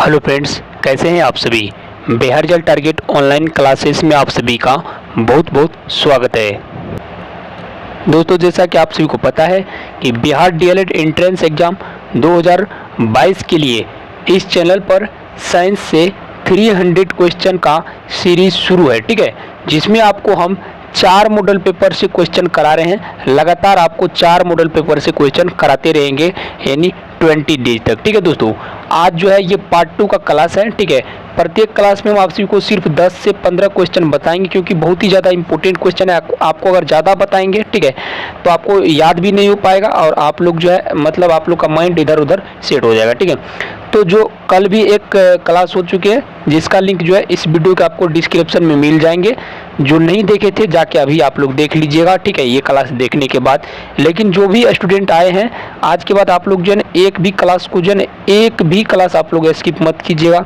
Hello friends, कैसे हैं आप सभी। Bihar result target online classes में आप सभी का बहुत बहुत स्वागत है। दोस्तों, जैसा कि आप सभी को पता है कि बिहार डीएलएड एंट्रेंस एग्ज़ाम 2022 के लिए इस चैनल पर साइंस से 300 क्वेश्चन का सीरीज शुरू है, ठीक है, जिसमें आपको हम 4 मॉडल पेपर से क्वेश्चन करा रहे हैं। लगातार आपको 4 मॉडल पेपर से क्वेश्चन कराते रहेंगे, यानी 20 डेज तक, ठीक है दोस्तों। आज जो है ये पार्ट 2 का क्लास है, ठीक है। प्रत्येक क्लास में हम आप सभी को सिर्फ 10 से 15 क्वेश्चन बताएंगे, क्योंकि बहुत ही ज़्यादा इंपॉर्टेंट क्वेश्चन है। आपको अगर ज़्यादा बताएंगे, ठीक है, तो आपको याद भी नहीं हो पाएगा और आप लोग जो है मतलब आप लोग का माइंड इधर उधर सेट हो जाएगा, ठीक है। तो जो कल भी एक क्लास हो चुकी है, जिसका लिंक जो है इस वीडियो के आपको डिस्क्रिप्शन में मिल जाएंगे। जो नहीं देखे थे जाके अभी आप लोग देख लीजिएगा, ठीक है, ये क्लास देखने के बाद। लेकिन जो भी स्टूडेंट आए हैं आज के बाद आप लोग जो है एक भी क्लास को जो है एक भी क्लास आप लोग स्किप मत कीजिएगा।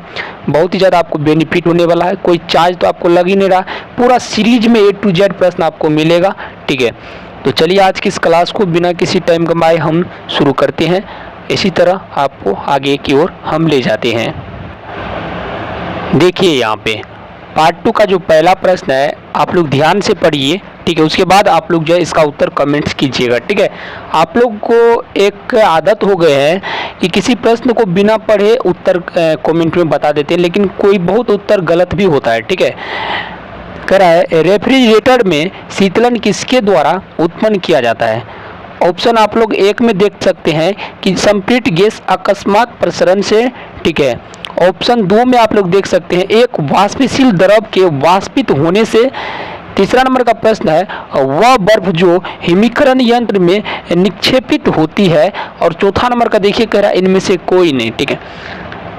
बहुत ही ज़्यादा आपको बेनिफिट होने वाला है। कोई चार्ज तो आपको लग ही नहीं रहा। पूरा सीरीज में A to Z प्रश्न आपको मिलेगा, ठीक है। तो चलिए आज की इस क्लास को बिना किसी टाइम गंवाए हम शुरू करते हैं। इसी तरह आपको आगे की ओर हम ले जाते हैं। देखिए यहाँ पे पार्ट 2 का जो पहला प्रश्न है आप लोग ध्यान से पढ़िए, ठीक है। उसके बाद आप लोग जो है इसका उत्तर कमेंट्स कीजिएगा, ठीक है। आप लोग को एक आदत हो गए है कि किसी प्रश्न को बिना पढ़े उत्तर कमेंट में बता देते हैं, लेकिन कोई बहुत उत्तर गलत भी होता है, ठीक है। कह रहा है रेफ्रिजरेटर में शीतलन किसके द्वारा उत्पन्न किया जाता है। ऑप्शन आप लोग एक में देख सकते हैं कि संपीड़ित गैस अकस्मात प्रसरण से, ठीक है। ऑप्शन 2 में आप लोग देख सकते हैं एक वाष्पशील द्रव के वाष्पित होने से। तीसरा नंबर का प्रश्न है वह बर्फ जो हिमीकरण यंत्र में निक्षेपित होती है। और चौथा नंबर का देखिए कह रहा है इनमें से कोई नहीं, ठीक है।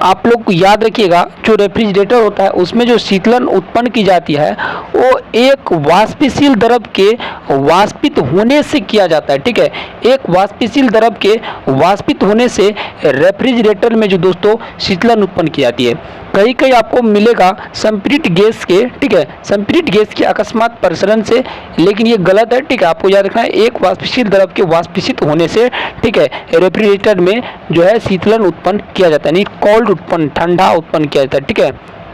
आप लोग याद रखिएगा जो रेफ्रिजरेटर होता है उसमें जो शीतलन उत्पन्न की जाती है वो एक वाष्पशील द्रव के वाष्पित होने से किया जाता है, ठीक है। एक वाष्पशील द्रव के वाष्पित होने से रेफ्रिजरेटर में जो दोस्तों शीतलन उत्पन्न की जाती है। कहीं कहीं आपको मिलेगा संपीड़ित गैस के, ठीक है, संपीड़ित गैस के अकस्मात प्रसरण से, लेकिन ये गलत है, ठीक है। आपको याद रखना है एक वाष्पशील द्रव के वाष्पित होने से, ठीक है, रेफ्रिजरेटर में जो है शीतलन उत्पन्न किया जाता है, यानी कोल्ड उत्पन्न, ठंडा उत्पन्न किया जाता है, ठीक है।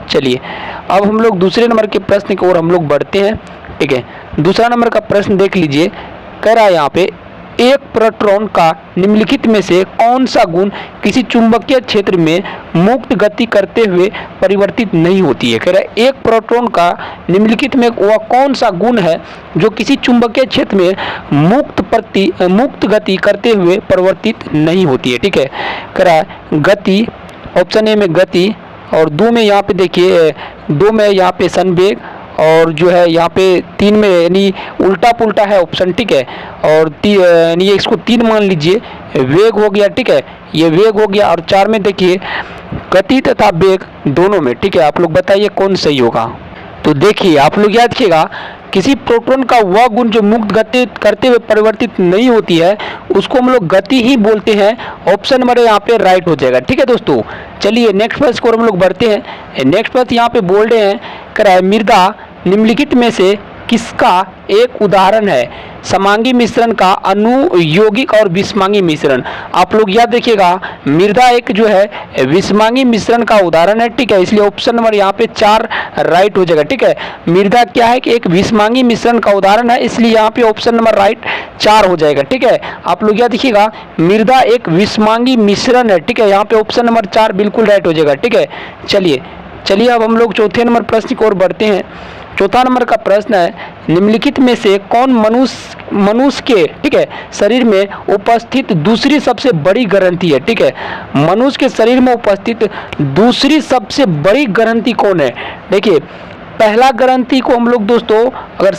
चलिए अब हम लोग दूसरे नंबर के प्रश्न की ओर हम लोग बढ़ते हैं, ठीक है। दूसरा नंबर का प्रश्न देख लीजिए। कह रहा है यहाँ पे एक प्रोटॉन का निम्नलिखित में से कौन सा गुण किसी चुंबकीय क्षेत्र में मुक्त गति करते हुए परिवर्तित नहीं होती है। कह रहा है एक प्रोटॉन का निम्नलिखित में वह कौन सा गुण है जो किसी चुंबकीय क्षेत्र में मुक्त गति करते हुए परिवर्तित नहीं होती है, ठीक है। कह रहा है गति, ऑप्शन ए में गति, और 2 में यहाँ पे देखिए 2 में यहाँ पे संवेग, और जो है यहाँ पे 3 में यानी उल्टा पुल्टा है ऑप्शन, ठीक है। और यानी इसको 3 मान लीजिए, वेग हो गया, ठीक है, ये वेग हो गया। और 4 में देखिए गति तथा वेग दोनों में, ठीक है। आप लोग बताइए कौन सही होगा। तो देखिए आप लोग याद रखिएगा किसी प्रोटॉन का वह गुण जो मुक्त गति करते हुए परिवर्तित नहीं होती है उसको हम लोग गति ही बोलते हैं। ऑप्शन नंबर यहाँ पे राइट हो जाएगा, ठीक है दोस्तों। चलिए नेक्स्ट प्रश्न को हम लोग बढ़ते हैं। नेक्स्ट प्रश्न यहाँ पे बोल रहे हैं, कह रहा है मृदा निम्नलिखित में से किसका एक उदाहरण है समांगी मिश्रण का अनुयौगिक और विषमांगी मिश्रण। आप लोग याद रखिएगा मृदा एक जो है विषमांगी मिश्रण का उदाहरण है, ठीक है। इसलिए ऑप्शन नंबर यहाँ पे 4 राइट हो जाएगा, ठीक है। मृदा क्या है कि एक विषमांगी मिश्रण का उदाहरण है, इसलिए यहाँ पे ऑप्शन नंबर राइट 4 हो जाएगा, ठीक है। आप लोग याद रखिएगा मृदा एक विषमांगी मिश्रण है, ठीक है। यहाँ पे ऑप्शन नंबर 4 बिल्कुल राइट हो जाएगा, ठीक है। चलिए अब हम लोग चौथे नंबर प्रश्न की ओर बढ़ते हैं। चौथा नंबर का प्रश्न है निम्नलिखित में से कौन मनुष्य के, ठीक है, शरीर में उपस्थित दूसरी सबसे बड़ी ग्रंथि है, ठीक है। मनुष्य के शरीर में उपस्थित दूसरी सबसे बड़ी ग्रंथि कौन है। देखिए पहला ग्रंथि को हम लोग दोस्तों अगर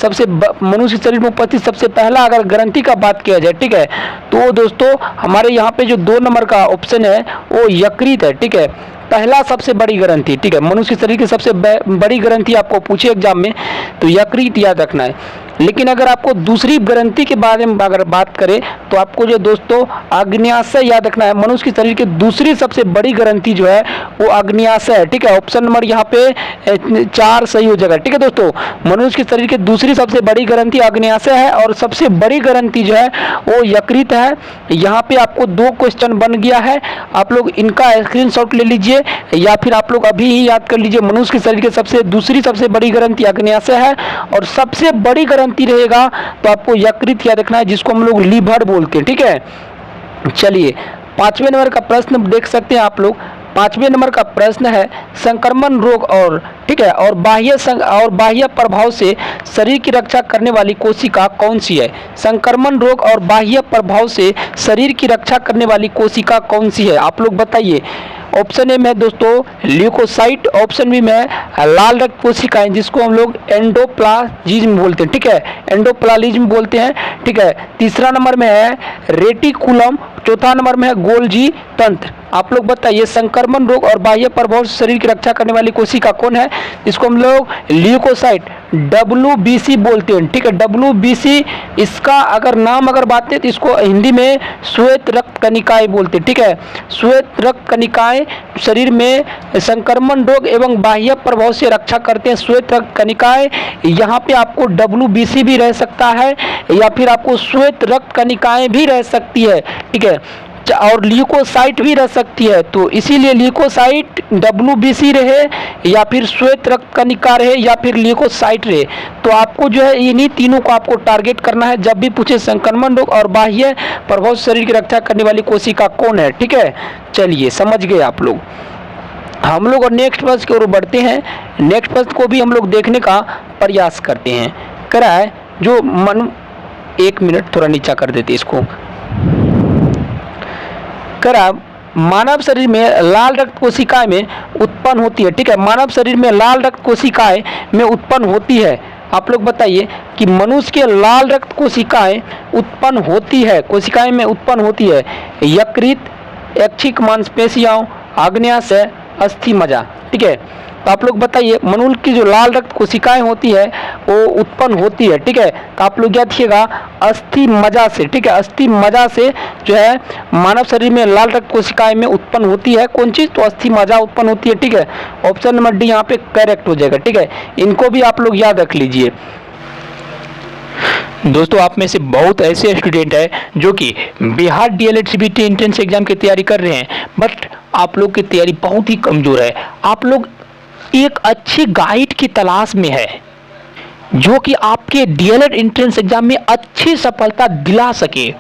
मनुष्य के शरीर में उपस्थित सबसे पहला अगर ग्रंथि का बात किया जाए, ठीक है, तो दोस्तों हमारे यहाँ पे जो 2 नंबर का ऑप्शन है वो यकृत है, ठीक है। पहला सबसे बड़ी ग्रंथि, ठीक है, मनुष्य के शरीर की सबसे बड़ी ग्रंथि आपको पूछे एग्जाम में तो यकृत याद रखना है। लेकिन अगर आपको दूसरी ग्रंथि के बारे में अगर बात करें तो आपको जो दोस्तों अग्न्याशय याद रखना है। मनुष्य के शरीर की दूसरी सबसे बड़ी ग्रंथि जो है वो अग्न्याशय है, ठीक है। ऑप्शन नंबर यहाँ पे 4 सही हो जाएगा, ठीक है दोस्तों। मनुष्य के शरीर की दूसरी सबसे बड़ी ग्रंथि अग्न्याशय है और सबसे बड़ी ग्रंथि जो है वो यकृत है। यहाँ पे आपको 2 क्वेश्चन बन गया है, आप लोग इनका स्क्रीनशॉट ले लीजिए या फिर आप लोग अभी ही याद कर लीजिए। मनुष्य के शरीर की दूसरी सबसे बड़ी ग्रंथि अग्न्याशय है और सबसे बड़ी ग्रंथि रहेगा तो आपको यकृत याद रखना है, जिसको हम लोग लीवर बोलते हैं, ठीक है। चलिए 5वें नंबर का प्रश्न देख सकते हैं आप लोग। 5वें नंबर का प्रश्न है संक्रमण रोग और, ठीक है, और बाह्य प्रभाव से शरीर की रक्षा करने वाली कोशिका कौन सी है। संक्रमण रोग और बाह्य प्रभाव से शरीर की रक्षा करने वाली कोशिका कौन सी है, आप लोग बताइए। ऑप्शन ए में दोस्तों ल्यूकोसाइट, ऑप्शन बी में लाल रक्त कोशिकाएं जिसको हम लोग एंडोप्लाज्म बोलते हैं, ठीक है, एंडोप्लाज्म बोलते हैं, ठीक है। तीसरा नंबर में है रेटिकुलम, चौथा नंबर में है गोल्जी तंत्र। आप लोग बताइए संक्रमण रोग और बाह्य प्रभाव से शरीर की रक्षा करने वाली कोशिका कौन है। इसको हम लोग ल्यूकोसाइट WBC बोलते हैं, ठीक है, WBC। इसका अगर नाम अगर बात है तो इसको हिंदी में श्वेत रक्त कणिकाएं बोलते हैं, ठीक है। श्वेत रक्त कणिकाएं शरीर में संक्रमण रोग एवं बाह्य प्रभाव से रक्षा करते हैं। श्वेत रक्त कणिकाएं, यहाँ पे आपको WBC भी रह सकता है या फिर आपको श्वेत रक्त कणिकाएं भी रह सकती है, ठीक है, और ल्यूकोसाइट भी रह सकती है। तो इसीलिए ल्यूकोसाइट WBC रहे या फिर श्वेत रक्त कणिका रहे या फिर ल्यूकोसाइट रहे। तो आपको जो है इन्हीं तीनों को आपको टारगेट करना है जब भी पूछे संक्रमण रोग और बाह्य प्रभाव से शरीर की रक्षा करने वाली कोशिका कौन है, ठीक है। चलिए समझ गए आप लोग। हम लोग और नेक्स्ट प्रश्न की ओर बढ़ते हैं। नेक्स्ट प्रश्न को भी हम लोग देखने का प्रयास करते हैं। करा है जो एक मिनट थोड़ा नीचा कर देते इसको। करा मानव शरीर में लाल रक्त कोशिकाएं में उत्पन्न होती है, ठीक है। मानव शरीर में लाल रक्त कोशिकाएं में उत्पन्न होती है। आप लोग बताइए कि मनुष्य के लाल रक्त कोशिकाएं उत्पन्न होती है, कोशिकाएं में उत्पन्न होती है यकृत, ऐच्छिक मांसपेशियों, आग्नेयाशय, अस्थि मज्जा, ठीक है। तो आप लोग बताइए मनुष्य की जो लाल रक्त कोशिकाएं होती है वो उत्पन्न होती है, ठीक है। तो आप लोग याद रखिएगा अस्थि मज्जा से, ठीक है, अस्थि मज्जा से जो है मानव शरीर में लाल रक्त कोशिकाएं में उत्पन्न होती है। कौन चीज, तो अस्थि मज्जा उत्पन्न होती है, ठीक है। ऑप्शन नंबर डी यहाँ पे करेक्ट हो जाएगा, ठीक है। इनको भी आप लोग याद रख लीजिए। दोस्तों आप में से बहुत ऐसे स्टूडेंट हैं जो कि Bihar DLED CBT entrance exam की तैयारी कर रहे हैं, बट आप लोग की तैयारी बहुत ही कमजोर है। आप लोग एक अच्छी गाइड की तलाश में है जो कि आपके DLED एंट्रेंस एग्जाम में अच्छी सफलता दिला सके।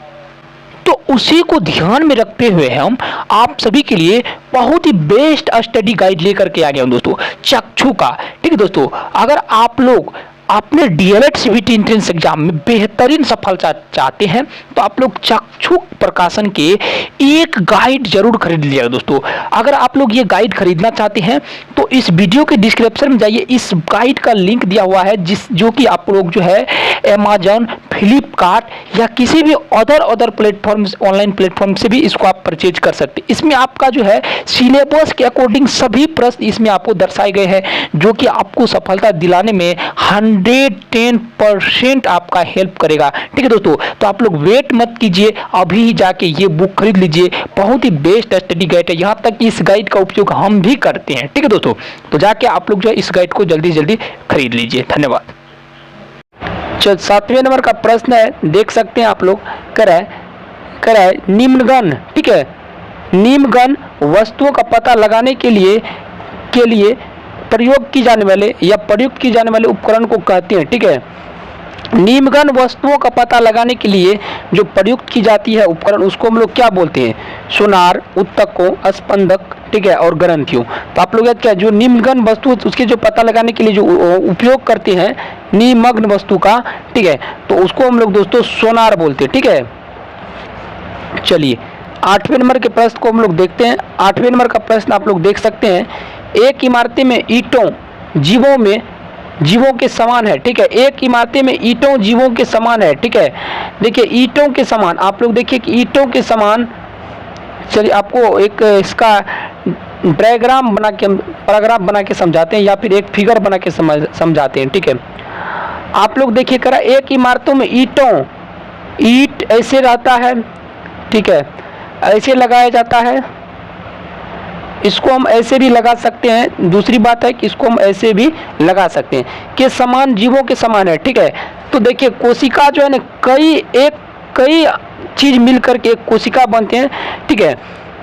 तो उसी को ध्यान में रखते हुए हम आप सभी के लिए बहुत ही बेस्ट स्टडी गाइड लेकर के आ गए हैं दोस्तों, चक्षु का, ठीक है दोस्तों। अगर आप लोग अपने DLED CBT एंट्रेंस एग्जाम में बेहतरीन सफलता चाहते हैं तो आप लोग चक्षु प्रकाशन के एक गाइड जरूर खरीद लीजिएगा दोस्तों। अगर आप लोग ये गाइड खरीदना चाहते हैं तो इस वीडियो के डिस्क्रिप्शन में जाइए, इस गाइड का लिंक दिया हुआ है जो कि आप लोग जो है Amazon, फ्लिपकार्ट या किसी भी अदर प्लेटफॉर्म, ऑनलाइन प्लेटफॉर्म से भी इसको आप परचेज कर सकते हैं। इसमें आपका जो है सिलेबस के अकॉर्डिंग सभी प्रश्न इसमें आपको दर्शाए गए हैं जो कि आपको सफलता दिलाने में 110% आपका हेल्प करेगा, ठीक है दोस्तों। तो आप लोग वेट मत कीजिए, अभी ही जाके ये बुक खरीद लीजिए। बहुत ही बेस्ट स्टडी गाइड है, यहाँ तक कि इस गाइड का उपयोग हम भी करते हैं, ठीक है दोस्तों। तो जाके आप लोग जो है इस गाइड को जल्दी खरीद लीजिए। धन्यवाद। चल 7वें नंबर का प्रश्न है, देख सकते हैं आप लोग। करा है निम्नगण, ठीक है, निम्नगण वस्तुओं का पता लगाने के लिए प्रयोग की जाने वाले या प्रयुक्त की जाने वाले उपकरण को कहते हैं, ठीक है। निम्नगण वस्तुओं का पता लगाने के लिए जो प्रयुक्त की जाती है उपकरण उसको हम लोग क्या बोलते हैं, सोनार, उत्तकों, स्पंदक, ठीक है, और ग्रंथियों। तो आप लोग याद क्या, जो निम्नगण वस्तु उसके जो पता लगाने के लिए जो उपयोग करते हैं निमग्न वस्तु का, ठीक है, तो उसको हम लोग दोस्तों सोनार बोलते हैं, ठीक है। चलिए 8वें नंबर के प्रश्न को हम लोग देखते हैं। 8वें नंबर का प्रश्न आप लोग देख सकते हैं, एक इमारती में ईंटों जीवों के समान है, ठीक है। एक इमारती में ईंटों जीवों के समान है, ठीक है। देखिए ईंटों के समान, आप लोग देखिए कि ईंटों के समान, चलिए आपको एक इसका पैराग्राफ बना के समझाते हैं या फिर एक फिगर बना के समझाते हैं, ठीक है। आप लोग देखिए करा, एक इमारतों में ईंट ऐसे रहता है, ठीक है, ऐसे लगाया जाता है, इसको हम ऐसे भी लगा सकते हैं। दूसरी बात है कि इसको हम ऐसे भी लगा सकते हैं कि समान जीवों के समान है, ठीक है। तो देखिए कोशिका जो है ना, कई चीज मिल करके एक कोशिका बनते हैं, ठीक है।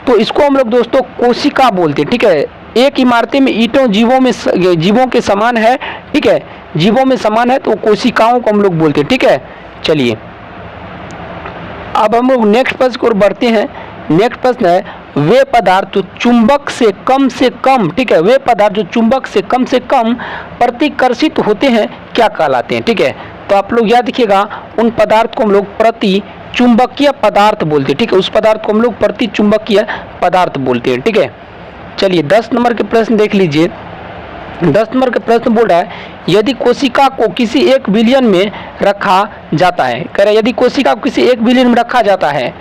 तो इसको हम लोग दोस्तों कोशिका बोलते हैं, ठीक है। एक इमारतें में ईंटों जीवों के समान है, ठीक है, जीवों में समान है, तो कोशिकाओं को हम लोग बोलते हैं, ठीक है। चलिए अब हम लोग नेक्स्ट प्रश्न की ओर बढ़ते हैं। नेक्स्ट प्रश्न है, वे पदार्थ जो चुंबक से कम, ठीक है, वे पदार्थ जो चुंबक से कम प्रतिकर्षित होते हैं क्या कहलाते हैं, ठीक है। तो आप लोग याद रखिएगा, उन पदार्थ को हम लोग प्रति चुंबकीय पदार्थ बोलते हैं, ठीक है। उस पदार्थ को हम लोग प्रति चुंबकीय पदार्थ बोलते हैं, ठीक है। चलिए 10 नंबर के प्रश्न देख लीजिए। 10 नंबर का प्रश्न बोल रहा है, यदि कोशिका को किसी 1 बिलियन में रखा जाता है, कह रहा है यदि कोशिका को किसी 1 बिलियन में रखा जाता है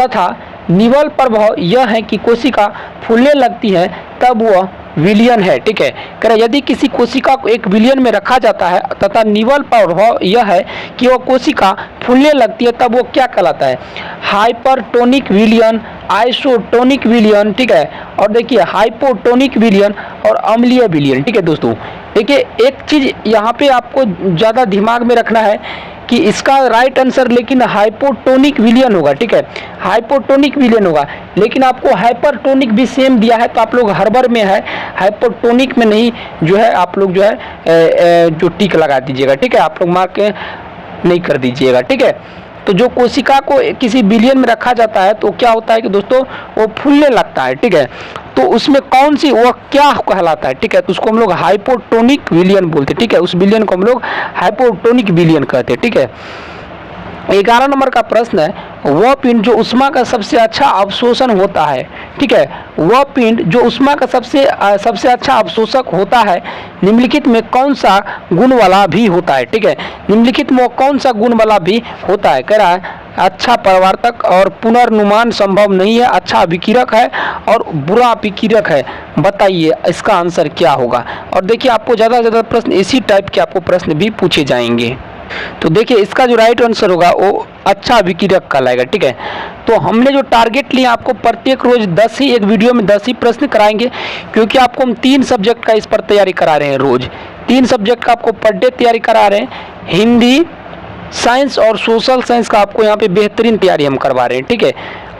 तथा निवल प्रभाव यह है कि कोशिका फूलने लगती है, तब वह विलियन है, ठीक है। कह रहा है यदि किसी कोशिका को 1 बिलियन में रखा जाता है तथा निवल प्रभाव यह है कि वह कोशिका फूलने लगती है, तब वो क्या कहलाता है? हाइपरटोनिक विलियन, आइसोटोनिक विलियन, ठीक है। और देखिए हाइपोटोनिक विलियन और अम्लीय विलियन, ठीक है दोस्तों। देखिए एक चीज यहाँ पे आपको ज़्यादा दिमाग में रखना है कि इसका राइट आंसर लेकिन हाइपोटोनिक विलियन होगा, ठीक है, हाइपोटोनिक विलियन होगा। लेकिन आपको हाइपरटोनिक भी सेम दिया है, तो आप लोग हड़बड़ में है, हाइपोटोनिक में नहीं जो है आप लोग जो है जो टिक लगा दीजिएगा, ठीक है, आप लोग मार्क नहीं कर दीजिएगा, ठीक है। तो जो कोशिका को किसी बिलियन में रखा जाता है तो क्या होता है कि दोस्तों वो फूलने लगता है, ठीक है। तो उसमें कौन सी वह क्या कहलाता है, ठीक है, तो उसको हम लोग हाइपोटोनिक विलियन बोलते हैं, ठीक है। उस बिलियन को हम लोग हाइपोटोनिक विलियन कहते हैं, ठीक है। 11 नंबर का प्रश्न है, वह पिंड जो उष्मा का सबसे अच्छा अवशोषण होता है, ठीक है, वह पिंड जो उष्मा का सबसे अच्छा अवशोषक होता है, निम्नलिखित में कौन सा गुण वाला भी होता है, ठीक है। निम्नलिखित में कौन सा गुण वाला भी होता है? कह रहा है अच्छा परावर्तक और पुनर्नुमान संभव नहीं है, अच्छा विकिरक है और बुरा विकिरक है, बताइए इसका आंसर क्या होगा। और देखिए आपको ज़्यादा से ज़्यादा प्रश्न इसी टाइप के आपको प्रश्न भी पूछे जाएंगे। तो देखिए इसका जो राइट आंसर होगा वो अच्छा विकिरक कहलाएगा, ठीक है। तो हमने जो टारगेट लिया आपको प्रत्येक रोज 10 ही, एक वीडियो में 10 ही प्रश्न कराएंगे, क्योंकि आपको हम 3 सब्जेक्ट का इस पर तैयारी करा रहे हैं। रोज 3 सब्जेक्ट का आपको पर डे तैयारी करा रहे हैं। हिंदी, साइंस और सोशल साइंस का आपको यहाँ पे बेहतरीन तैयारी हम करवा रहे हैं, ठीक है।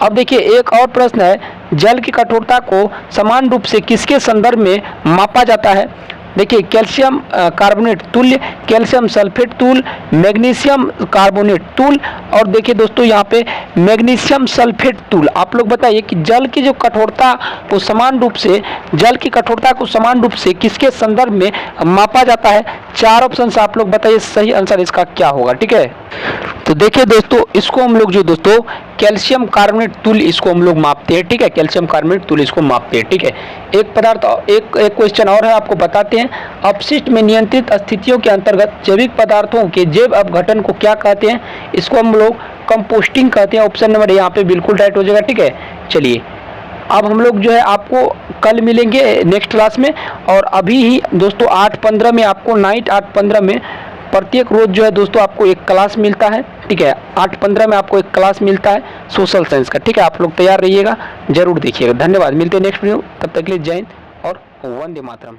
अब देखिए एक और प्रश्न है, जल की कठोरता को समान रूप से किसके संदर्भ में मापा जाता है? देखिए कैल्शियम कार्बोनेट तुल्य, कैल्शियम सल्फेट तुल्य, मैग्नीशियम कार्बोनेट तुल्य, और देखिए दोस्तों यहाँ पे मैग्नीशियम सल्फेट तुल्य। आप लोग बताइए कि जल की जो कठोरता को समान रूप से किसके संदर्भ में मापा जाता है? 4 ऑप्शन से आप लोग बताइए सही आंसर इसका क्या होगा, ठीक है। तो देखिए दोस्तों इसको हम लोग जो दोस्तों कैल्शियम कार्बोनेट तुल्य इसको हम लोग मापते हैं, ठीक है, कैल्शियम कार्बोनेट तुल्य इसको मापते हैं, ठीक है। एक पदार्थ एक क्वेश्चन और है, आपको बताते हैं, अपशिष्ट में नियंत्रित स्थितियों के अंतर्गत जैविक पदार्थों के जैव अपघटन को क्या कहते हैं? इसको हम लोग कंपोस्टिंग कहते हैं। ऑप्शन नंबर यहाँ पे बिल्कुल राइट हो जाएगा, ठीक है। चलिए अब हम लोग जो है आपको कल मिलेंगे नेक्स्ट क्लास में, और अभी ही दोस्तों 8:15 में आपको नाइट 8:15 में प्रत्येक रोज जो है दोस्तों आपको एक क्लास मिलता है, ठीक है। 8:15 में आपको एक क्लास मिलता है सोशल साइंस का, ठीक है। आप लोग तैयार रहिएगा, जरूर देखिएगा। धन्यवाद, मिलते हैं नेक्स्ट वीडियो, तब तक के लिए जय हिंद और वंदे मातरम।